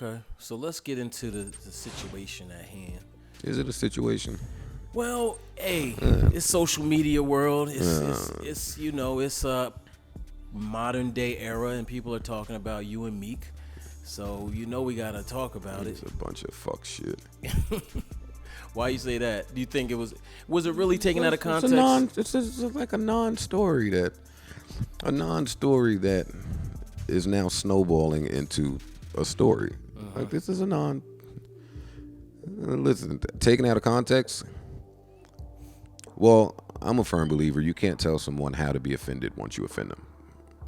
Okay, so let's get into the situation at hand. Is it a situation? Well, hey, Uh, it's social media world. It's it's uh, it's you know it's a modern day era, and people are talking about you and Meek. So we gotta talk about it. it's a bunch of fuck shit. Why you say that? Do you think was it really taken out of It's context? It's like a non-story that is now snowballing into a story. Like this is a non. Listen, taken out of context. Well, I'm a firm believer. You can't tell someone how to be offended once you offend them.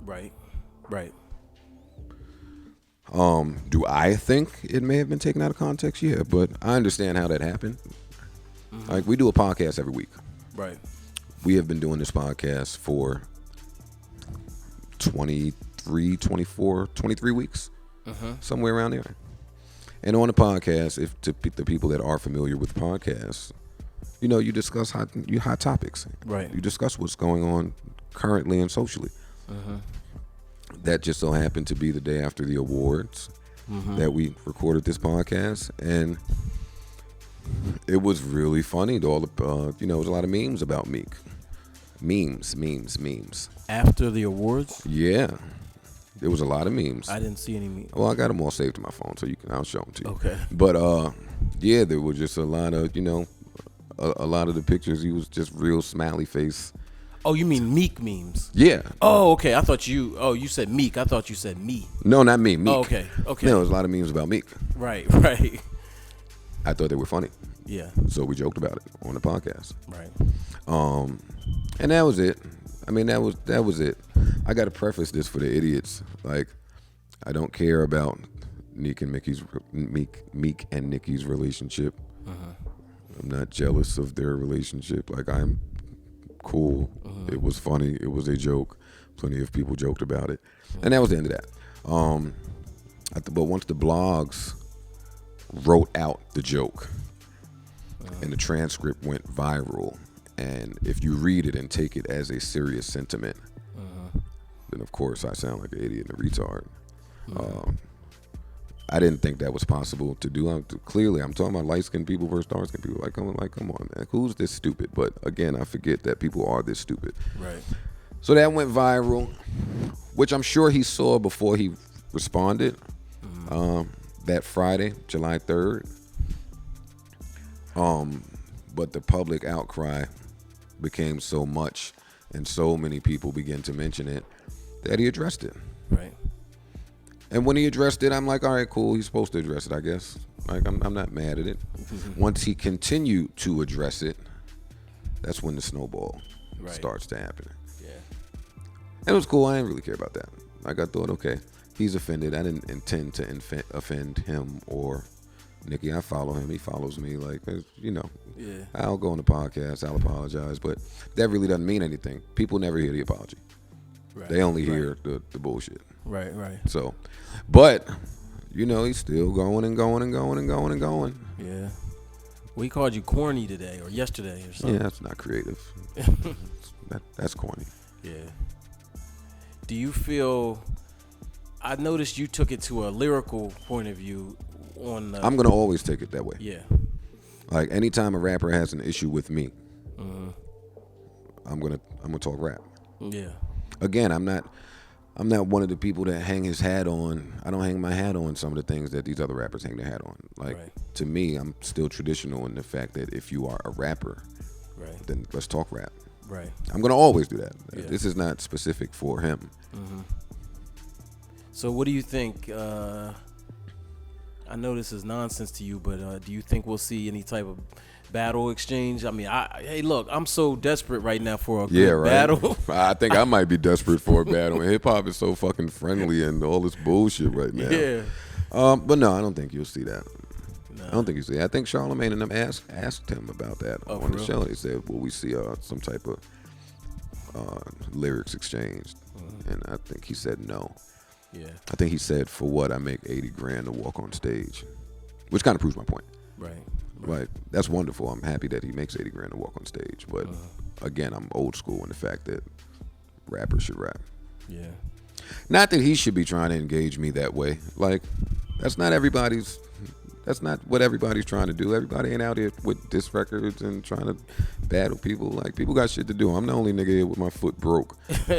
Right, right. Do I think it may have been taken out of context? Yeah, but I understand how that happened. Like we do a podcast every week. Right. We have been doing this podcast for 23, 24, 23 weeks, somewhere around there. And on the podcast, if to the people that are familiar with podcasts, you discuss hot topics. Right. You discuss what's going on currently and socially. That just so happened to be the day after the awards that we recorded this podcast, and it was really funny. All the there was a lot of memes about Meek. Memes. After the awards, Yeah, there was a lot of memes. I didn't see any memes. Well, I got them all saved to my phone, so I'll show them to you. Okay. But yeah, there were just a lot of a lot of the pictures. He was just real smiley face. Oh, you mean Meek memes? Yeah. Oh, okay. I thought you said Meek. I thought you said me. No, not me. Meek. Oh, okay. No, there was a lot of memes about Meek. Right, right. I thought they were funny, Yeah, so we joked about it on the podcast. right. And that was it. I mean, that was it. I got to preface this for the idiots. Like, I don't care about Meek and Nicki's relationship. I'm not jealous of their relationship. Like, I'm cool. It was funny. It was a joke. Plenty of people joked about it, and that was the end of that. But once the blogs wrote out the joke, and the transcript went viral, and if you read it and take it as a serious sentiment, then of course I sound like an idiot and a retard. I didn't think that was possible to do. Clearly, I'm talking about light-skinned people versus dark-skinned people. Like, come on, man. Who's this stupid? But again, I forget that people are this stupid. Right. So that went viral, which I'm sure he saw before he responded. That Friday, July 3rd. But the public outcry became so much, and so many people began to mention it, that he addressed it. Right. And when he addressed it, I'm like, all right, cool. He's supposed to address it, I guess. Like, I'm not mad at it. Once he continued to address it, that's when the snowball starts to happen. Yeah. And it was cool. I didn't really care about that. Like, I thought, okay, he's offended. I didn't intend to offend him or Nicki. I follow him. He follows me. Like, Yeah. I'll go on the podcast. I'll apologize. But that really doesn't mean anything. People never hear the apology. Right. They only hear the bullshit. Right. Right. So, but, he's still going and going and going and going and going. Yeah. Well, he called you corny today or yesterday or something. Yeah, that's not creative. That's corny. Yeah. Do you feel? I noticed you took it to a lyrical point of view on. I'm going to always take it that way. Yeah. Like, anytime a rapper has an issue with me, I'm gonna talk rap. Yeah. Again, I'm not one of the people that hang his hat on. I don't hang my hat on some of the things that these other rappers hang their hat on. Like, to me, I'm still traditional in the fact that if you are a rapper, then let's talk rap. Right. I'm gonna always do that. Yeah. This is not specific for him. So what do you think? I know this is nonsense to you, but do you think we'll see any type of battle exchange? I mean, hey, look, I'm so desperate right now for a good battle. I think I might be desperate for a battle. Hip hop is so fucking friendly and all this bullshit right now. Yeah. But no, I don't think you'll see that. Nah. I don't think you see. I think Charlamagne and them asked him about that on the real? show. They said, "Will we see some type of lyrics exchanged?" And I think he said no. Yeah. I think he said, "For what? I make $80,000 to walk on stage," which kind of proves my point. Right. Like, that's wonderful. I'm happy that he makes $80,000 to walk on stage. But again, I'm old school in the fact that rappers should rap. Yeah. Not that he should be trying to engage me that way. Like, That's not what everybody's trying to do. Everybody ain't out here with disc records and trying to battle people. Like, people got shit to do. I'm the only nigga here with my foot broke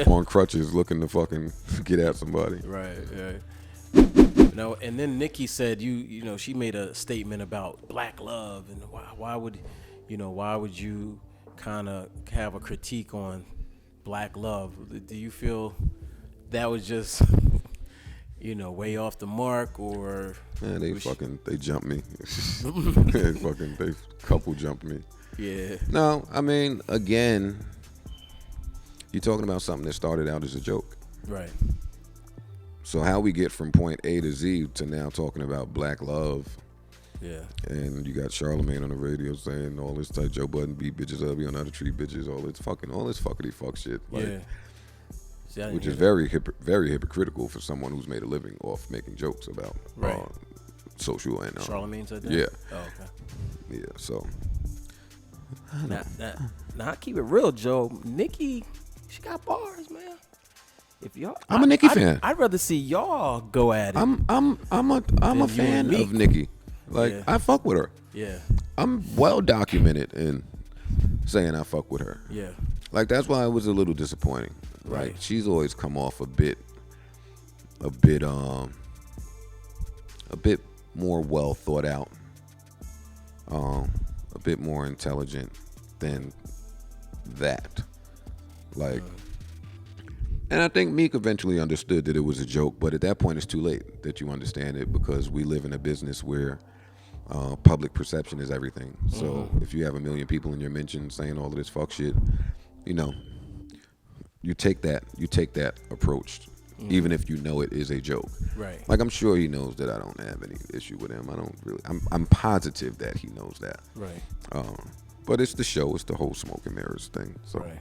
on crutches looking to fucking get at somebody. Right. No, and then Nicki said you know she made a statement about black love and why would you kind of have a critique on black love? Do you feel that was just way off the mark, or they jumped me. they couple jumped me. Yeah. No, I mean, again, you're talking about something that started out as a joke. Right. So how we get from point A to Z to now talking about black love. Yeah. And you got Charlamagne on the radio saying all this type, Joe Budden beat bitches up, you don't know how to treat bitches, all this fuckity fuck shit. Like, yeah. See, which is very hypocritical for someone who's made a living off making jokes about social and Charlamagne said that? Yeah. Oh, okay. Yeah, so Now I keep it real, Joe. Nicki, she got bars, man. If y'all, I'm a Nicki fan. I'd rather see y'all go at it. I'm a fan of Nicki. Like, yeah. I fuck with her. Yeah. I'm well documented in saying I fuck with her. Yeah. Like, that's why it was a little disappointing. Right. Like, she's always come off a bit more well thought out, a bit more intelligent than that. Like, and I think Meek eventually understood that it was a joke, but at that point it's too late that you understand it, because we live in a business where public perception is everything. So if you have 1 million people in your mention saying all of this fuck shit, you take that approach, even if you know it is a joke. Right. Like, I'm sure he knows that I don't have any issue with him. I'm positive that he knows that. Right. But it's the show. It's the whole smoke and mirrors thing. So. Right.